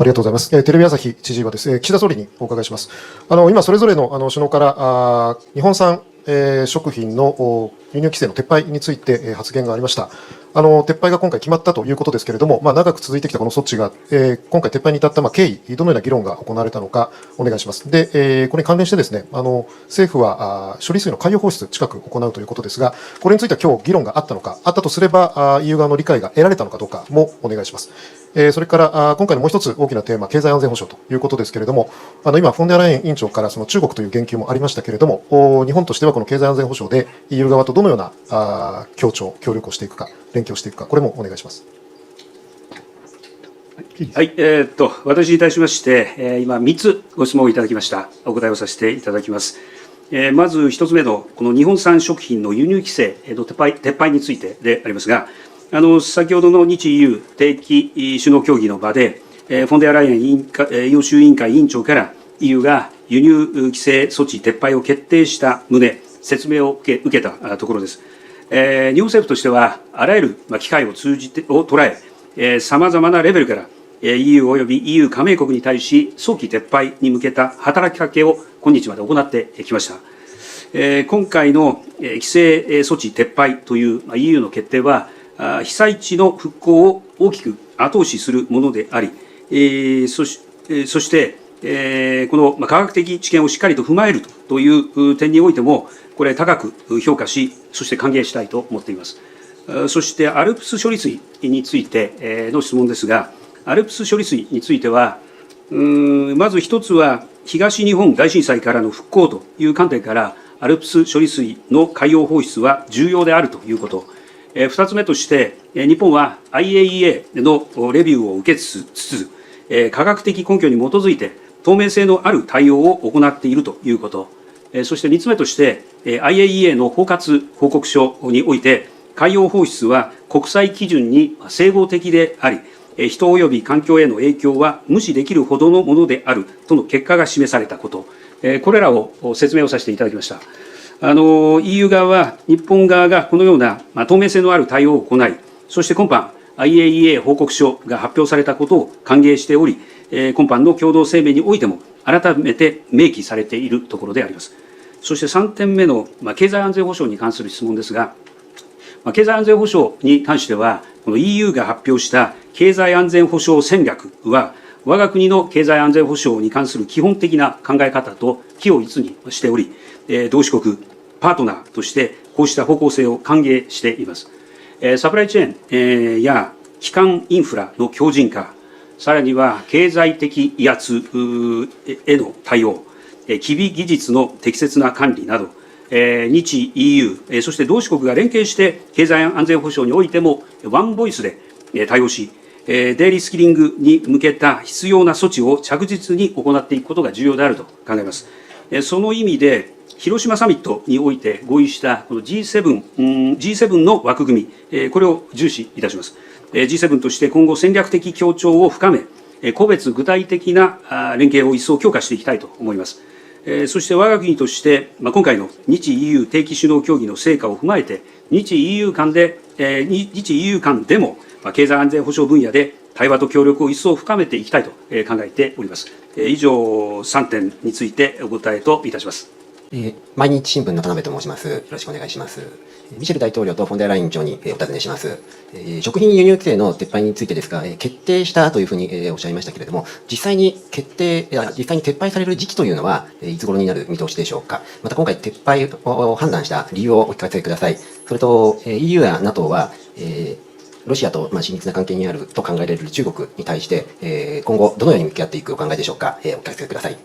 ありがとうございます。テレビ朝日知事はですね、岸田総理にお伺いします。今、それぞれの首脳から日本産食品の輸入規制の撤廃について発言がありました。撤廃が今回決まったということですけれども、長く続いてきたこの措置が、今回撤廃に至った経緯、どのような議論が行われたのか、お願いします。で、これに関連してですね、政府は処理水の海洋放出、近く行うということですが、これについては今日議論があったのか、あったとすれば、EU 側の理解が得られたのかどうかもお願いします。それから今回のもう一つ大きなテーマ、経済安全保障ということですけれども、今、フォンデアライエン委員長からその中国という言及もありましたけれども、日本としてはこの経済安全保障で EU 側とどのような協力をしていくか、連携をしていくか、これもお願いします。はい、私に対しまして、今、3つご質問をいただきました。お答えをさせていただきます。まず1つ目の、この日本産食品の輸入規制の撤廃についてでありますが、先ほどの日 EU 定期首脳協議の場で、フォンデアライエン欧州委員会委員長から EU が輸入規制措置撤廃を決定した旨、説明を受けたところです。日本政府としては、あらゆる機会を捉え、さまざまなレベルから EU および EU 加盟国に対し、早期撤廃に向けた働きかけを今日まで行ってきました。今回の規制措置撤廃という EU の決定は、被災地の復興を大きく後押しするものであり、そして、この科学的知見をしっかりと踏まえるという点においても、これ、高く評価し、そして歓迎したいと思っています。そして、アルプス処理水についての質問ですが、アルプス処理水については、まず一つは、東日本大震災からの復興という観点から、アルプス処理水の海洋放出は重要であるということ。2つ目として、日本は IAEA のレビューを受けつつ、科学的根拠に基づいて、透明性のある対応を行っているということ。そして3つ目として、IAEA の包括報告書において、海洋放出は国際基準に整合的であり、人及び環境への影響は無視できるほどのものであるとの結果が示されたこと、これらを説明をさせていただきました。EU 側は、日本側がこのような透明性のある対応を行い、そして今般、IAEA 報告書が発表されたことを歓迎しており、今般の共同声明においても、改めて明記されているところであります。そして3点目の経済安全保障に関する質問ですが、経済安全保障に関しては、この EU が発表した経済安全保障戦略は、我が国の経済安全保障に関する基本的な考え方と軌を一にしており、同志国、パートナーとしてこうした方向性を歓迎しています。サプライチェーンや基幹インフラの強靭化、さらには経済的威圧への対応、機微技術の適切な管理など、日 EU、そして同志国が連携して経済安全保障においてもワンボイスで対応し、デイリースキリングに向けた必要な措置を着実に行っていくことが重要であると考えます。その意味で、広島サミットにおいて合意したこの G7 の枠組み、これを重視いたします。G7 として今後戦略的協調を深め、個別具体的な連携を一層強化していきたいと思います。そして我が国として、今回の日 EU 定期首脳協議の成果を踏まえて、日 EU 間でも経済安全保障分野で対話と協力を一層深めていきたいと考えております。以上3点についてお答えといたします。毎日新聞の田辺と申します。よろしくお願いします。ミシェル大統領とフォンデアライエン委員長にお尋ねします。食品輸入規制の撤廃についてですが、決定したというふうにおっしゃいましたけれども、実際に撤廃される時期というのは、いつ頃になる見通しでしょうか。また今回撤廃を判断した理由をお聞かせください。それと、EU や NATO は、ロシアと親密な関係にあると考えられる中国に対して、今後どのように向き合っていくお考えでしょうか。お聞かせください。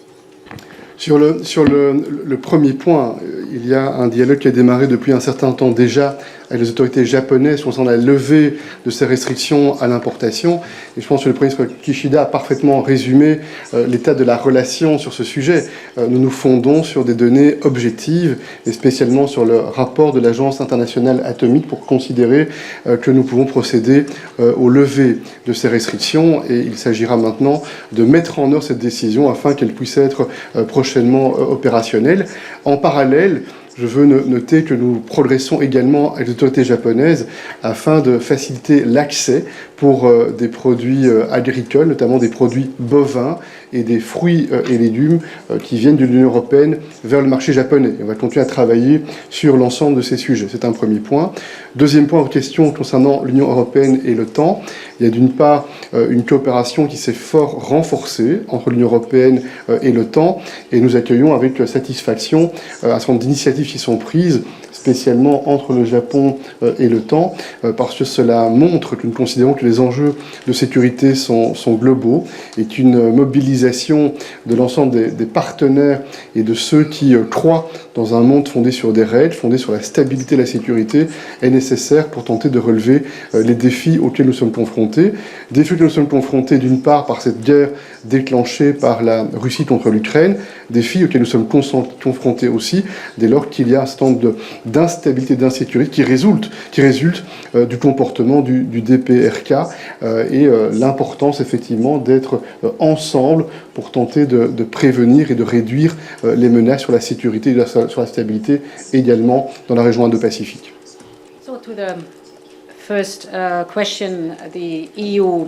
Sur le premier point, il y a un dialogue qui a démarré depuis un certain temps déjà avec les autorités japonaises concernant la levée de ces restrictions à l'importation. Et je pense que le Premier ministre Kishida a parfaitement résumé l'état de la relation sur ce sujet. Nous nous fondons sur des données objectives et spécialement sur le rapport de l'Agence internationale atomique pour considérer que nous pouvons procéder au lever de ces restrictions. Et il s'agira maintenant de mettre en œuvre cette décision afin qu'elle puisse être prochainement opérationnelle. En parallèle, je veux noter que nous progressons également avec les autorités japonaises afin de faciliter l'accès pour des produits agricoles, notamment des produits bovins et des fruits et légumes qui viennent de l'Union européenne vers le marché japonais. Et on va continuer à travailler sur l'ensemble de ces sujets. C'est un premier point. Deuxième point, aux questions concernant l'Union européenne et l'OTAN. Il y a d'une part une coopération qui s'est fort renforcée entre l'Union européenne et l'OTAN, et nous accueillons avec satisfaction un certain nombre d'initiatives qui sont prises, spécialement entre le Japon et l'OTAN, parce que cela montre que nous considérons que les enjeux de sécurité sont globaux et qu'une mobilisation de l'ensemble des partenaires et de ceux qui croient dans un monde fondé sur des règles, fondé sur la stabilité et la sécurité, est nécessaire pour tenter de relever les défis auxquels nous sommes confrontés. Défis auxquels nous sommes confrontés d'une part par cette guerre déclenchée par la Russie contre l'Ukraine, défis auxquels nous sommes confrontés aussi dès lors qu'il y a un certain nombre d'instabilité, d'insécurité qui résulte du comportement du DPRK et l'importance effectivement d'être ensemble pour tenter de prévenir et de réduire les menaces sur la sécurité et sur la stabilité également dans la région Indo-Pacifique. So to the first question, the EU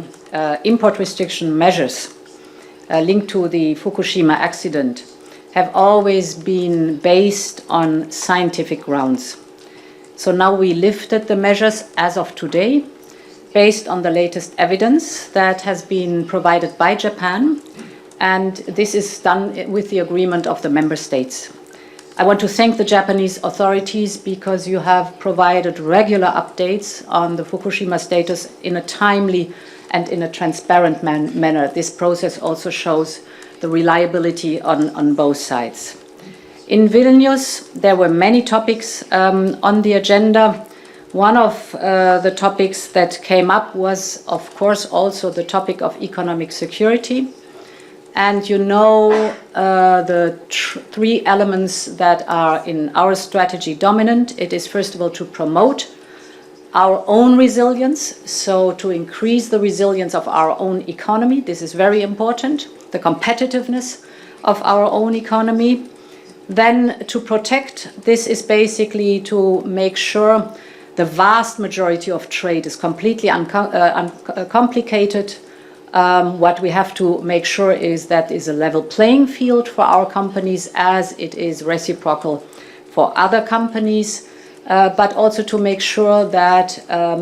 import restriction measures linked to the Fukushima accident have always been based on scientific grounds. So now we lifted the measures as of today, based on the latest evidence that has been provided by Japan, and this is done with the agreement of the member states. I want to thank the Japanese authorities because you have provided regular updates on the Fukushima status in a timely and in a transparent manner. This process also shows the reliability on both sides. In Vilnius, there were many topics on the agenda. One of the topics that came up was, of course, also the topic of economic security. And you know the three elements that are in our strategy dominant. It is, first of all, to promote our own resilience, so to increase the resilience of our own economy. This is very important, the competitiveness of our own economy. Then to protect, this is basically to make sure the vast majority of trade is completely uncomplicated. What we have to make sure is that is a level playing field for our companies as it is reciprocal for other companies, but also to make sure that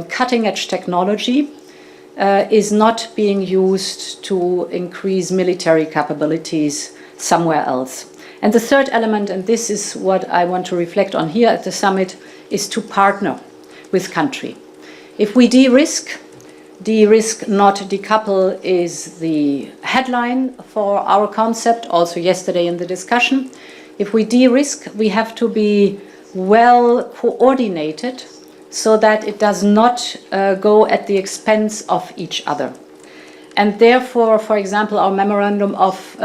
cutting-edge technology is not being used to increase military capabilities somewhere else. And the third element, and this is what I want to reflect on here at the summit, is to partner with country. If we de-risk, not decouple is the headline for our concept, also yesterday in the discussion. If we de-risk, we have to be well coordinated so that it does not go at the expense of each other. And therefore, for example, our memorandum of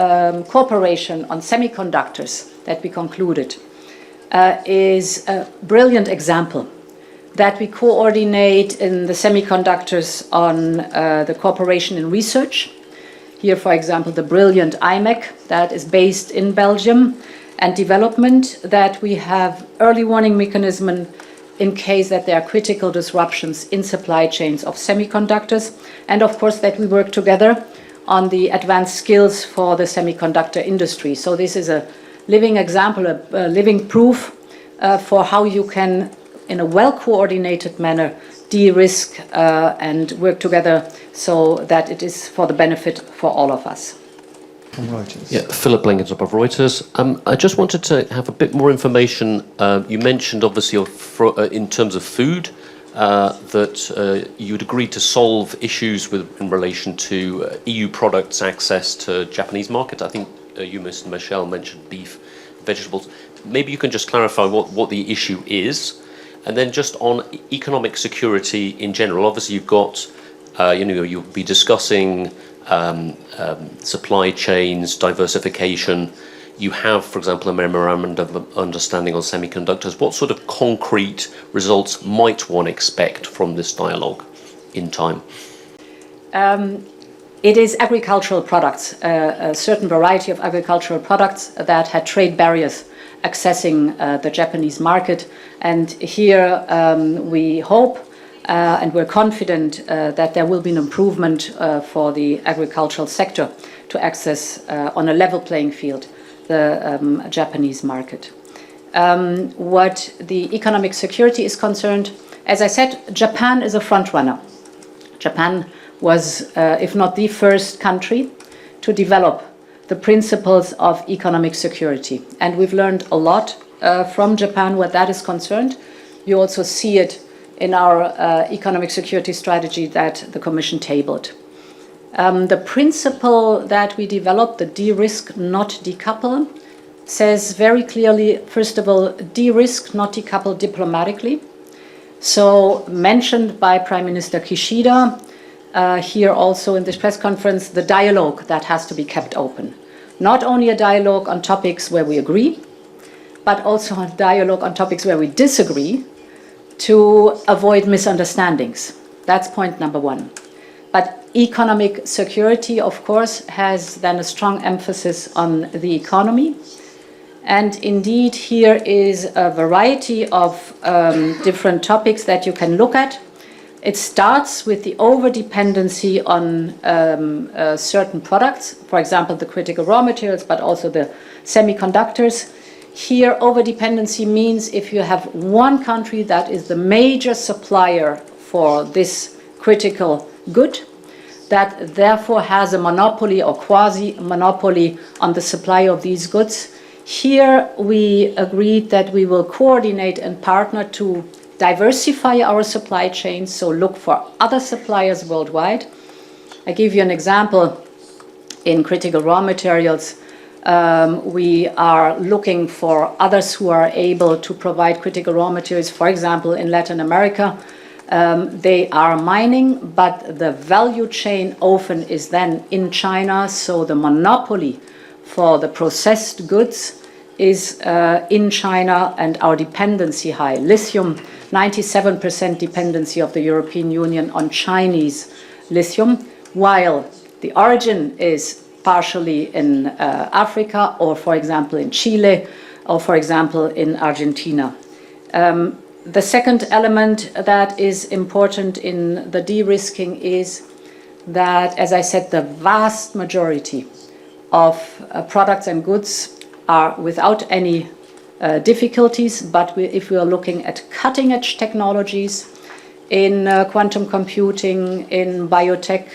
cooperation on semiconductors that we concluded is a brilliant example that we coordinate in the semiconductors on the cooperation in research. Here, for example, the brilliant IMEC that is based in Belgium, and development, that we have early warning mechanism in case that there are critical disruptions in supply chains of semiconductors, and of course that we work together on the advanced skills for the semiconductor industry. So this is a living example, a living proof for how you can, in a well-coordinated manner, de-risk and work together so that it is for the benefit for all of us. From Reuters. Yeah, Philip Blenkinsop of Reuters. I just wanted to have a bit more information. You mentioned, obviously, in terms of food, that you'd agreed to solve issues in relation to EU products' access to Japanese market. I think you, Mr. Michel, mentioned beef, vegetables. Maybe you can just clarify what the issue is. And then just on economic security in general, obviously you've got, you'll be discussing supply chains, diversification. You have, for example, a memorandum of understanding on semiconductors. What sort of concrete results might one expect from this dialogue in time? It is agricultural products, a certain variety of agricultural products that had trade barriers accessing the Japanese market. And here we hope and we're confident that there will be an improvement for the agricultural sector to access on a level playing field the Japanese market. What the economic security is concerned, as I said, Japan is a front runner. Japan was, if not the first country, to develop the principles of economic security. And we've learned a lot from Japan where that is concerned. You also see it in our economic security strategy that the Commission tabled. The principle that we developed, the de-risk, not decouple, says very clearly, first of all, de-risk, not decouple diplomatically. So mentioned by Prime Minister Kishida, here also in this press conference, the dialogue that has to be kept open. Not only a dialogue on topics where we agree, but also a dialogue on topics where we disagree to avoid misunderstandings. That's point number one. But economic security, of course, has then a strong emphasis on the economy. And indeed, here is a variety of different topics that you can look at. It starts with the over-dependency on certain products, for example, the critical raw materials, but also the semiconductors. Here, over-dependency means if you have one country that is the major supplier for this critical good, that therefore has a monopoly or quasi-monopoly on the supply of these goods. Here, we agreed that we will coordinate and partner to diversify our supply chains, so look for other suppliers worldwide. I give you an example. In critical raw materials, we are looking for others who are able to provide critical raw materials. For example, in Latin America, they are mining, but the value chain often is then in China, so the monopoly for the processed goods is in China, and our dependency high. Lithium, 97% dependency of the European Union on Chinese lithium, while the origin is partially in Africa, or for example in Chile, or for example in Argentina. The second element that is important in the de-risking is that, as I said, the vast majority of products and goods are without any difficulties, but if we are looking at cutting-edge technologies in quantum computing, in biotech,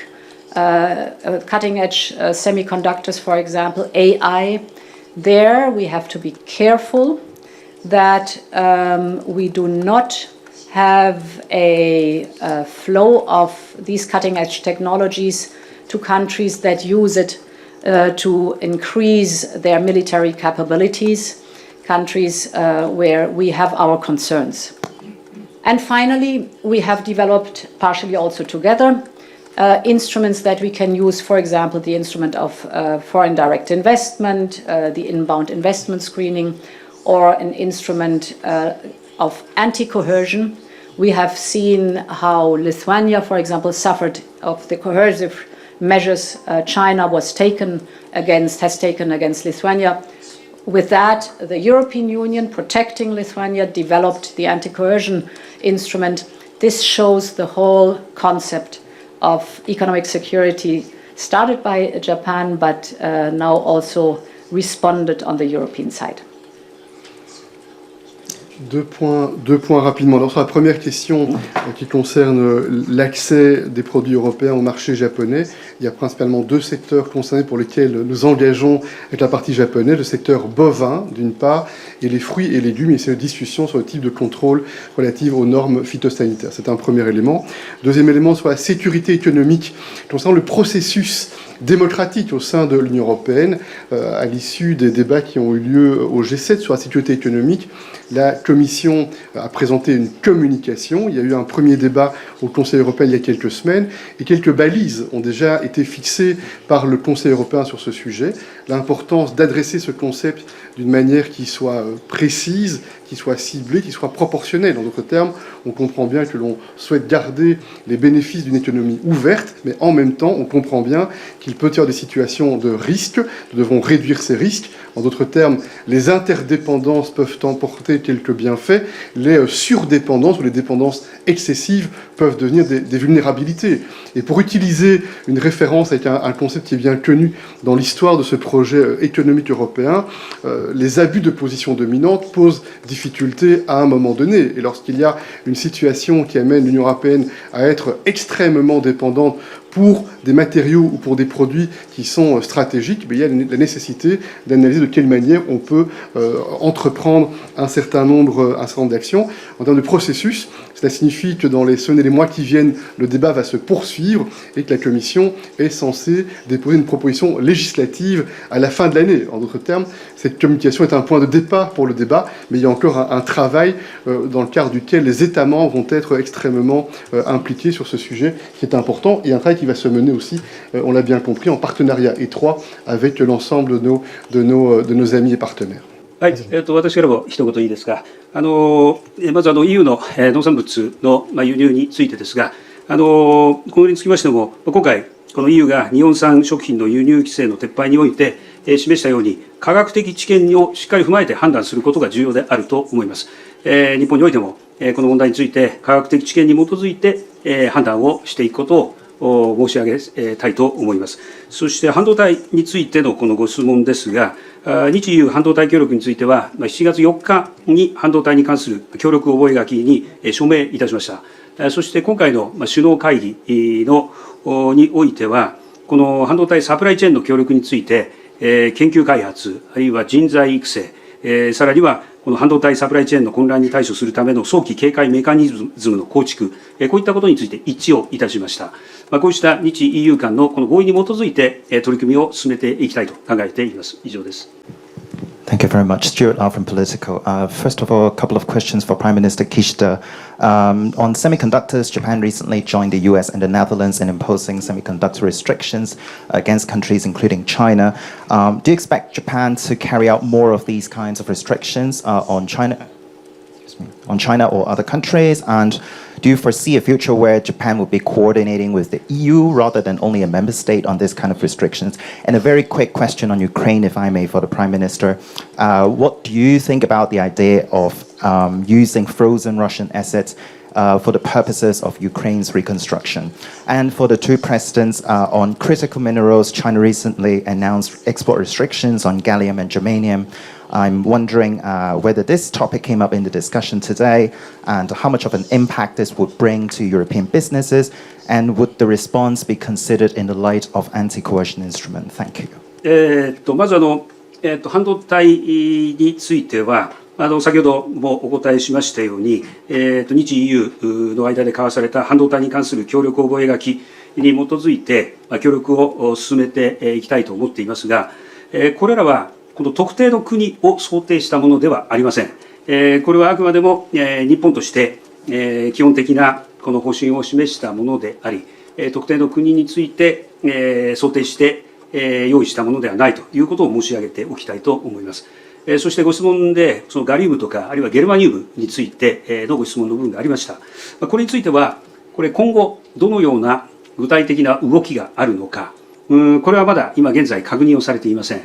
cutting-edge semiconductors, for example, AI, there we have to be careful that we do not have a flow of these cutting-edge technologies to countries that use it to increase their military capabilities, countries where we have our concerns. And finally, we have developed, partially also together, instruments that we can use, for example, the instrument of foreign direct investment, the inbound investment screening, or an instrument of anti-coercion. We have seen how Lithuania, for example, suffered of the coercive measures China has taken against Lithuania. With that, the European Union, protecting Lithuania, developed the anti-coercion instrument. This shows the whole concept of economic security, started by Japan, but now also responded on the European side. Deux points rapidement. Alors, sur la première question qui concerne l'accès des produits européens au marché japonais, il y a principalement deux secteurs concernés pour lesquels nous engageons avec la partie japonaise, le secteur bovin d'une part, et les fruits et légumes, et c'est une discussion sur le type de contrôle relatif aux normes phytosanitaires. C'est un premier élément. Deuxième élément, sur la sécurité économique, concernant le processus démocratique au sein de l'Union européenne, à l'issue des débats qui ont eu lieu au G7 sur la sécurité économique, la Commission a présenté une communication. Il y a eu un premier débat au Conseil européen il y a quelques semaines, et quelques balises ont déjà été fixées par le Conseil européen sur ce sujet. L'importance d'adresser ce concept d'une manière qui soit précise, qui soit ciblé, qui soit proportionnel. En d'autres termes, on comprend bien que l'on souhaite garder les bénéfices d'une économie ouverte, mais en même temps, on comprend bien qu'il peut y avoir des situations de risque. Nous devons réduire ces risques. En d'autres termes, les interdépendances peuvent emporter quelques bienfaits. Les surdépendances ou les dépendances excessives peuvent devenir des vulnérabilités. Et pour utiliser une référence avec un concept qui est bien connu dans l'histoire de ce projet économique européen, les abus de position dominante posent difficulté à un moment donné. Et lorsqu'il y a une situation qui amène l'Union européenne à être extrêmement dépendante pour des matériaux ou pour des produits qui sont stratégiques, il y a la nécessité d'analyser de quelle manière on peut entreprendre un certain nombre d'actions. En termes de processus, cela signifie que dans les semaines et les mois qui viennent, le débat va se poursuivre et que la Commission est censée déposer une proposition législative à la fin de l'année. En d'autres termes, cette communication est un point de départ pour le débat, mais il y a encore un travail dans le cadre duquel les États membres vont être extrêmement impliqués sur ce sujet qui est important, et un travail qui va se mener aussi, on l'a bien compris, en partenariat étroit avec l'ensemble de nos amis et partenaires. はい、私からも一言いいですか。まずEU の農産物の輸入についてですが、これにつきましても、今回、この EU が日本産食品の輸入規制の撤廃において、示したように、科学的知見をしっかり踏まえて判断することが重要であると思います。日本においても、この問題について、科学的知見に基づいて、判断をしていくことを申し上げたいと思います。そして半導体についてのこのご質問ですが、日EU半導体協力については、7月4日に半導体に関する協力覚書に署名いたしました。そして今回の首脳会議においては、この半導体サプライチェーンの協力について、研究開発、あるいは人材育成、さらにはこの半導体サプライチェーンの混乱に対処するための早期警戒メカニズムの構築、こういったことについて一致をいたしました。こうした日 EU 間のこの合意に基づいて取り組みを進めていきたいと考えています。以上です。Thank you very much. Stuart R. from Politico. First of all, a couple of questions for Prime Minister Kishida. On semiconductors, Japan recently joined the US and the Netherlands in imposing semiconductor restrictions against countries including China. Do you expect Japan to carry out more of these kinds of restrictions on China or other countries? And do you foresee a future where Japan will be coordinating with the EU rather than only a member state on this kind of restrictions? And a very quick question on Ukraine, if I may, for the Prime Minister. What do you think about the idea of using frozen Russian assets for the purposes of Ukraine's reconstruction? And for the two presidents, on critical minerals, China recently announced export restrictions on gallium and germanium. I'm wondering whether this topic came up in the discussion today and how much of an impact this would bring to European businesses, and would the response be considered in the light of anti-coercion instrument? Thank you. まず半導体については、先ほどもお答えしましたように、日 EU の間で交わされた半導体に関する協力覚書に基づいて、協力を進めていきたいと思っていますが、これらはこの特定の国を想定したものではありません。これはあくまでも日本として基本的なこの方針を示したものであり、特定の国について想定して用意したものではないということを申し上げておきたいと思います。そしてご質問で、そのガリウムとか、あるいはゲルマニウムについてのご質問の部分がありました。これについては、これ今後、どのような具体的な動きがあるのか、これはまだ今現在確認をされていません。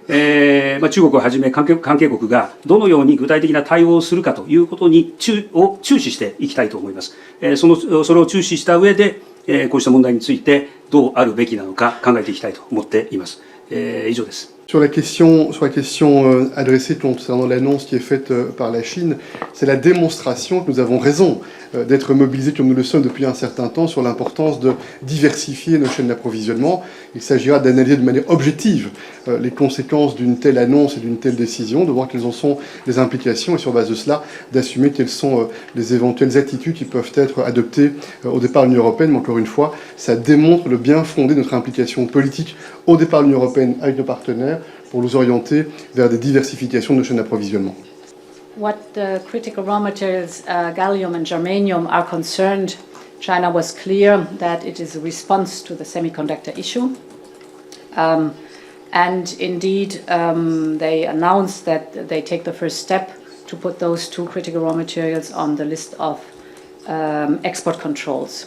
中国をはじめ関係国がどのように具体的な対応をするかということに注視していきたいと思います。それを注視した上で、こうした問題についてどうあるべきなのか考えていきたいと思っています。以上です。Sur la question adressée concernant l'annonce qui est faite par la Chine, c'est la démonstration que nous avons raison d'être mobilisés comme nous le sommes depuis un certain temps sur l'importance de diversifier nos chaînes d'approvisionnement. Il s'agira d'analyser de manière objective les conséquences d'une telle annonce et d'une telle décision, de voir quelles en sont les implications et sur base de cela, d'assumer quelles sont les éventuelles attitudes qui peuvent être adoptées au départ de l'Union européenne. Mais encore une fois, ça démontre le bien fondé de notre implication politique au départ de l'Union européenne avec nos partenaires pour nous orienter vers des diversifications de nos chaînes d'approvisionnement. What the critical raw materials, gallium and germanium, are concerned, China was clear that it is a response to the semiconductor issue. And indeed, they announced that they take the first step to put those two critical raw materials on the list of export controls.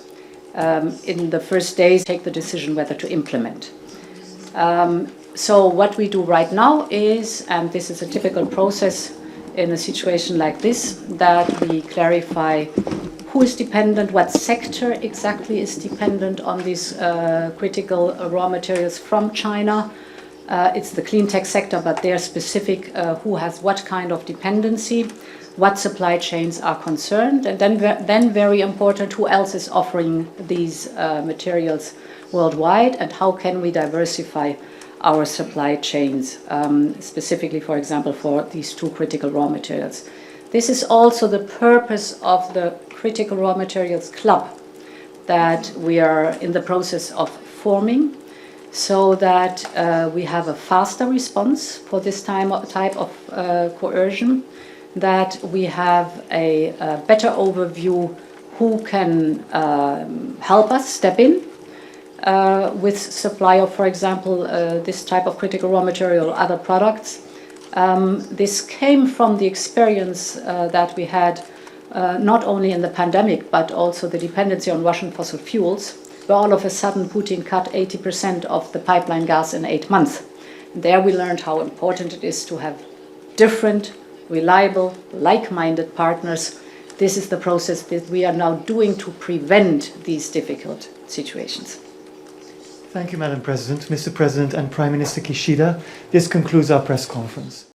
In the first days, take the decision whether to implement. So what we do right now is, and this is a typical process in a situation like this, that we clarify who is dependent, what sector exactly is dependent on these critical raw materials from China. It's the clean tech sector, but they're specific who has what kind of dependency, what supply chains are concerned, and then very important, who else is offering these materials worldwide, and how can we diversify our supply chains, specifically, for example, for these two critical raw materials. This is also the purpose of the Critical Raw Materials Club that we are in the process of forming, so that we have a faster response for this type of coercion, that we have a better overview who can help us step in with supply of, for example, this type of critical raw material or other products. This came from the experience that we had not only in the pandemic, but also the dependency on Russian fossil fuels, where all of a sudden Putin cut 80% of the pipeline gas in 8 months. There we learned how important it is to have different, reliable, like-minded partners. This is the process that we are now doing to prevent these difficult situations. Thank you, Madam President, Mr. President and Prime Minister Kishida. This concludes our press conference.